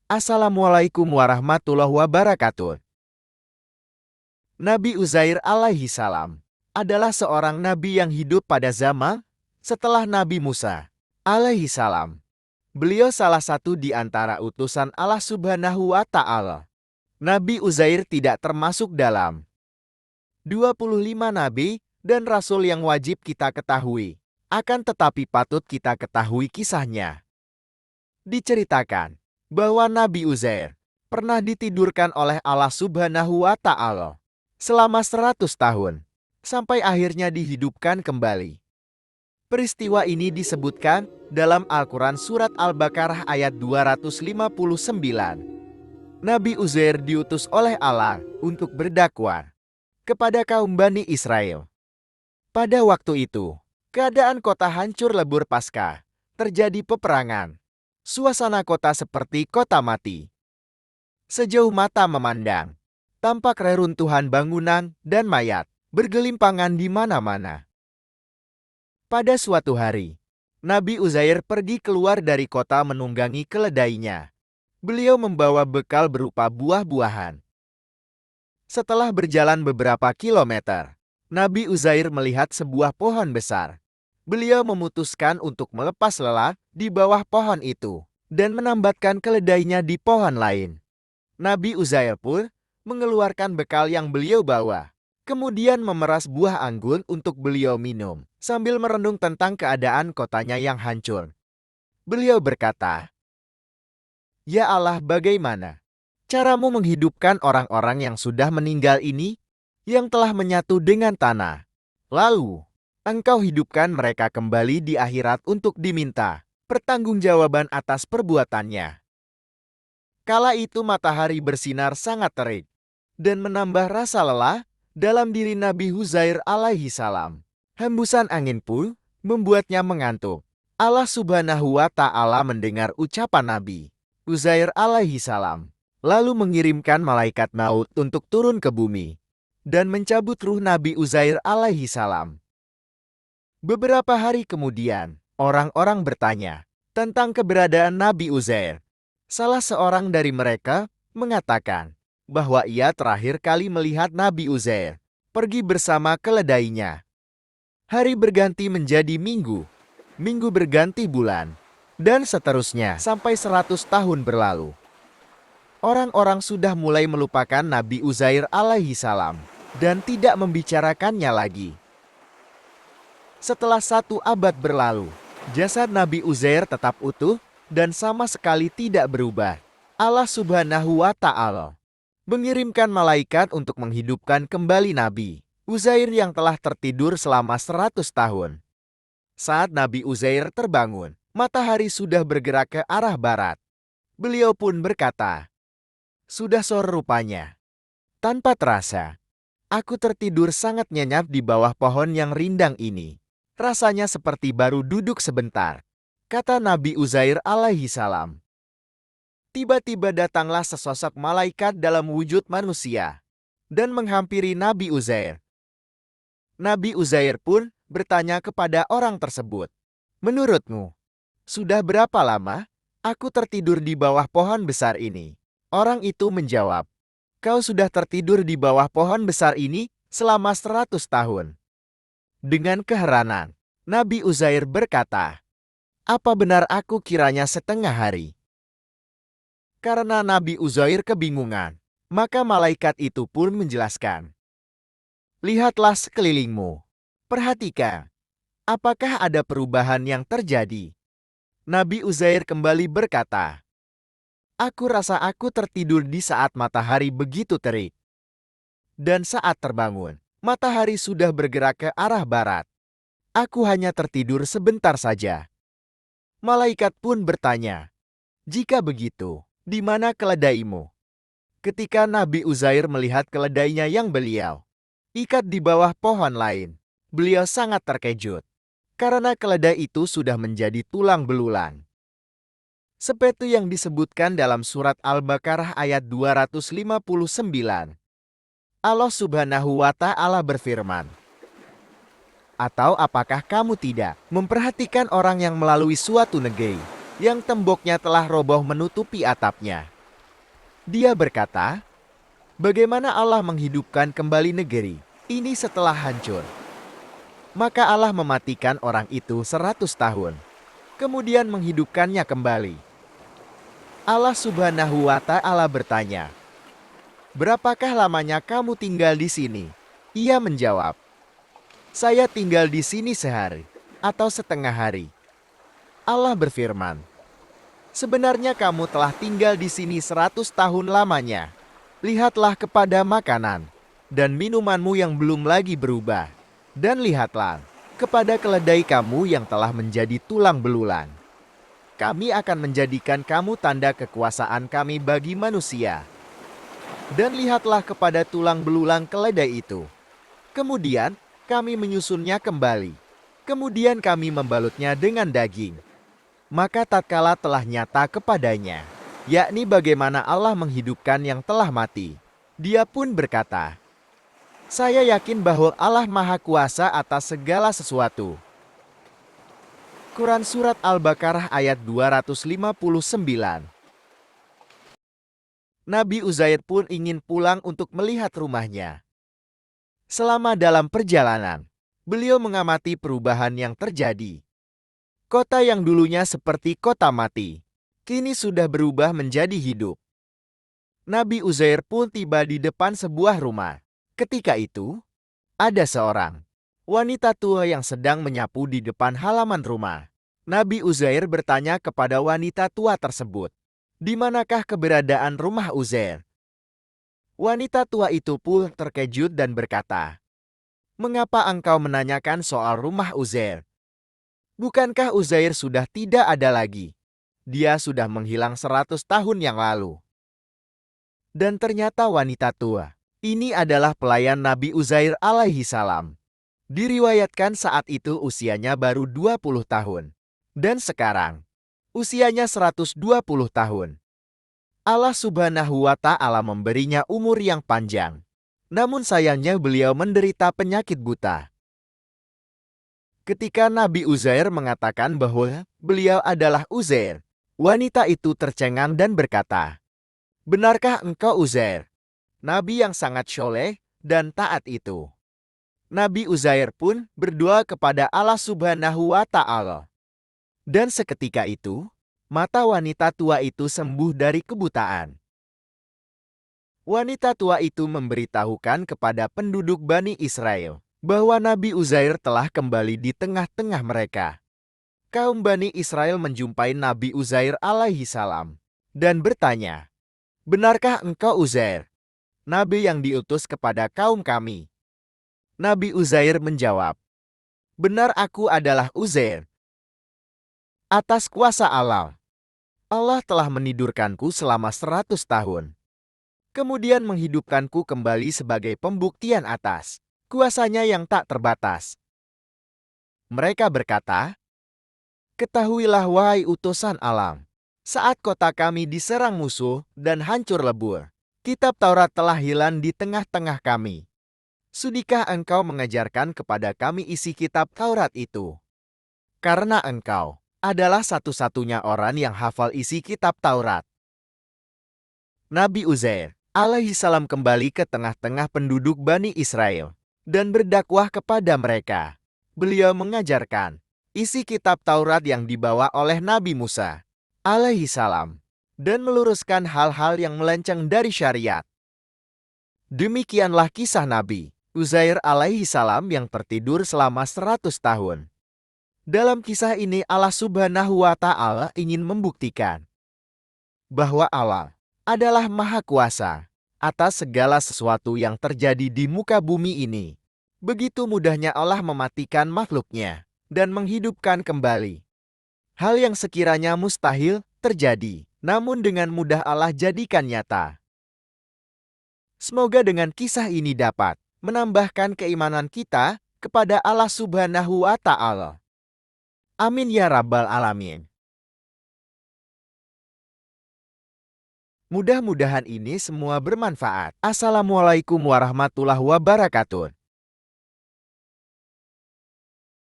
Assalamualaikum warahmatullahi wabarakatuh. Nabi Uzair alaihi salam adalah seorang nabi yang hidup pada zaman setelah Nabi Musa alaihi salam. Beliau salah satu di antara utusan Allah Subhanahu wa Ta'ala. Nabi Uzair tidak termasuk dalam 25 nabi dan rasul yang wajib kita ketahui. Akan tetapi patut kita ketahui kisahnya. Diceritakan bahwa Nabi Uzair pernah ditidurkan oleh Allah Subhanahu wa Ta'ala selama 100 tahun, sampai akhirnya dihidupkan kembali. Peristiwa ini disebutkan dalam Al-Quran Surat Al-Baqarah ayat 259. Nabi Uzair diutus oleh Allah untuk berdakwah kepada kaum Bani Israel. Pada waktu itu, keadaan kota hancur lebur pasca terjadi peperangan. Suasana kota seperti kota mati. Sejauh mata memandang, tampak reruntuhan bangunan dan mayat bergelimpangan di mana-mana. Pada suatu hari, Nabi Uzair pergi keluar dari kota menunggangi keledainya. Beliau membawa bekal berupa buah-buahan. Setelah berjalan beberapa kilometer, Nabi Uzair melihat sebuah pohon besar. Beliau memutuskan untuk melepas lelah di bawah pohon itu dan menambatkan keledainya di pohon lain. Nabi Uzair pun mengeluarkan bekal yang beliau bawa, kemudian memeras buah anggur untuk beliau minum sambil merenung tentang keadaan kotanya yang hancur. Beliau berkata, "Ya Allah, bagaimana caramu menghidupkan orang-orang yang sudah meninggal ini, yang telah menyatu dengan tanah? Lalu Engkau hidupkan mereka kembali di akhirat untuk diminta pertanggungjawaban atas perbuatannya." Kala itu matahari bersinar sangat terik dan menambah rasa lelah dalam diri Nabi Uzair alaihi salam. Hembusan angin pun membuatnya mengantuk. Allah Subhanahu wa Ta'ala mendengar ucapan Nabi Uzair alaihi salam, lalu mengirimkan malaikat maut untuk turun ke bumi dan mencabut ruh Nabi Uzair alaihi salam. Beberapa hari kemudian, orang-orang bertanya tentang keberadaan Nabi Uzair. Salah seorang dari mereka mengatakan bahwa ia terakhir kali melihat Nabi Uzair pergi bersama keledainya. Hari berganti menjadi minggu, minggu berganti bulan, dan seterusnya sampai 100 tahun berlalu. Orang-orang sudah mulai melupakan Nabi Uzair alaihi salam dan tidak membicarakannya lagi. Setelah 1 abad berlalu, jasad Nabi Uzair tetap utuh dan sama sekali tidak berubah. Allah Subhanahu wa Ta'ala mengirimkan malaikat untuk menghidupkan kembali Nabi Uzair yang telah tertidur selama 100 tahun. Saat Nabi Uzair terbangun, matahari sudah bergerak ke arah barat. Beliau pun berkata, "Sudah sore rupanya." Tanpa terasa, aku tertidur sangat nyenyak di bawah pohon yang rindang ini. Rasanya seperti baru duduk sebentar, kata Nabi Uzair alaihi salam. Tiba-tiba datanglah sesosok malaikat dalam wujud manusia dan menghampiri Nabi Uzair. Nabi Uzair pun bertanya kepada orang tersebut, "Menurutmu, sudah berapa lama aku tertidur di bawah pohon besar ini?" Orang itu menjawab, "Kau sudah tertidur di bawah pohon besar ini selama 100 tahun. Dengan keheranan, Nabi Uzair berkata, "Apa benar aku kiranya setengah hari?" Karena Nabi Uzair kebingungan, maka malaikat itu pun menjelaskan, "Lihatlah sekelilingmu. Perhatikan, apakah ada perubahan yang terjadi?" Nabi Uzair kembali berkata, "Aku rasa aku tertidur di saat matahari begitu terik. Dan saat terbangun, matahari sudah bergerak ke arah barat. Aku hanya tertidur sebentar saja." Malaikat pun bertanya, "Jika begitu, di mana keledaimu?" Ketika Nabi Uzair melihat keledainya yang beliau ikat di bawah pohon lain, beliau sangat terkejut karena keledai itu sudah menjadi tulang belulang. Seperti yang disebutkan dalam surat Al-Baqarah ayat 259. Allah Subhanahu wa Ta'ala berfirman, "Atau apakah kamu tidak memperhatikan orang yang melalui suatu negeri yang temboknya telah roboh menutupi atapnya, Dia berkata, "Bagaimana Allah menghidupkan kembali negeri ini setelah hancur?" Maka Allah mematikan orang itu 100 tahun, kemudian menghidupkannya kembali. Allah Subhanahu wa Ta'ala bertanya, "Berapakah lamanya kamu tinggal di sini?" Ia menjawab, "Saya tinggal di sini sehari atau setengah hari." Allah berfirman, "Sebenarnya kamu telah tinggal di sini 100 tahun lamanya. Lihatlah kepada makanan dan minumanmu yang belum lagi berubah. Dan lihatlah kepada keledai kamu yang telah menjadi tulang belulang. Kami akan menjadikan kamu tanda kekuasaan kami bagi manusia. Dan lihatlah kepada tulang belulang keledai itu. Kemudian kami menyusunnya kembali. Kemudian kami membalutnya dengan daging." Maka tatkala telah nyata kepadanya, yakni bagaimana Allah menghidupkan yang telah mati, dia pun berkata, "Saya yakin bahwa Allah Maha Kuasa atas segala sesuatu." Quran Surat Al-Baqarah ayat 259. Nabi Uzair pun ingin pulang untuk melihat rumahnya. Selama dalam perjalanan, beliau mengamati perubahan yang terjadi. Kota yang dulunya seperti kota mati, kini sudah berubah menjadi hidup. Nabi Uzair pun tiba di depan sebuah rumah. Ketika itu, ada seorang wanita tua yang sedang menyapu di depan halaman rumah. Nabi Uzair bertanya kepada wanita tua tersebut, "Di manakah keberadaan rumah Uzair?" Wanita tua itu pun terkejut dan berkata, "Mengapa engkau menanyakan soal rumah Uzair? Bukankah Uzair sudah tidak ada lagi? Dia sudah menghilang 100 tahun yang lalu." Dan ternyata wanita tua ini adalah pelayan Nabi Uzair alaihi salam. Diriwayatkan saat itu usianya baru 20 tahun. Dan sekarang, usianya 120 tahun. Allah Subhanahu wa Ta'ala memberinya umur yang panjang. Namun sayangnya beliau menderita penyakit buta. Ketika Nabi Uzair mengatakan bahwa beliau adalah Uzair, wanita itu tercengang dan berkata, "Benarkah engkau Uzair, Nabi yang sangat syoleh dan taat itu?" Nabi Uzair pun berdoa kepada Allah Subhanahu wa Ta'ala. Dan seketika itu, mata wanita tua itu sembuh dari kebutaan. Wanita tua itu memberitahukan kepada penduduk Bani Israel bahwa Nabi Uzair telah kembali di tengah-tengah mereka. Kaum Bani Israel menjumpai Nabi Uzair alaihi salam dan bertanya, "Benarkah engkau Uzair, Nabi yang diutus kepada kaum kami?" Nabi Uzair menjawab, "Benar, aku adalah Uzair. Atas kuasa Allah, Allah telah menidurkanku selama 100 tahun. Kemudian menghidupkanku kembali sebagai pembuktian atas kuasanya yang tak terbatas." Mereka berkata, "Ketahuilah wahai utusan alam, saat kota kami diserang musuh dan hancur lebur, kitab Taurat telah hilang di tengah-tengah kami. Sudikah engkau mengajarkan kepada kami isi kitab Taurat itu? Karena engkau adalah satu-satunya orang yang hafal isi kitab Taurat." Nabi Uzair alaihi salam kembali ke tengah-tengah penduduk Bani Israel dan berdakwah kepada mereka. Beliau mengajarkan isi kitab Taurat yang dibawa oleh Nabi Musa alaihi salam dan meluruskan hal-hal yang melenceng dari syariat. Demikianlah kisah Nabi Uzair alaihi salam yang tertidur selama 100 tahun. Dalam kisah ini Allah Subhanahu wa Ta'ala ingin membuktikan bahwa Allah adalah Maha Kuasa atas segala sesuatu yang terjadi di muka bumi ini. Begitu mudahnya Allah mematikan makhluknya dan menghidupkan kembali. Hal yang sekiranya mustahil terjadi, namun dengan mudah Allah jadikan nyata. Semoga dengan kisah ini dapat menambahkan keimanan kita kepada Allah Subhanahu wa Ta'ala. Amin ya Rabbal Alamin. Mudah-mudahan ini semua bermanfaat. Assalamualaikum warahmatullahi wabarakatuh.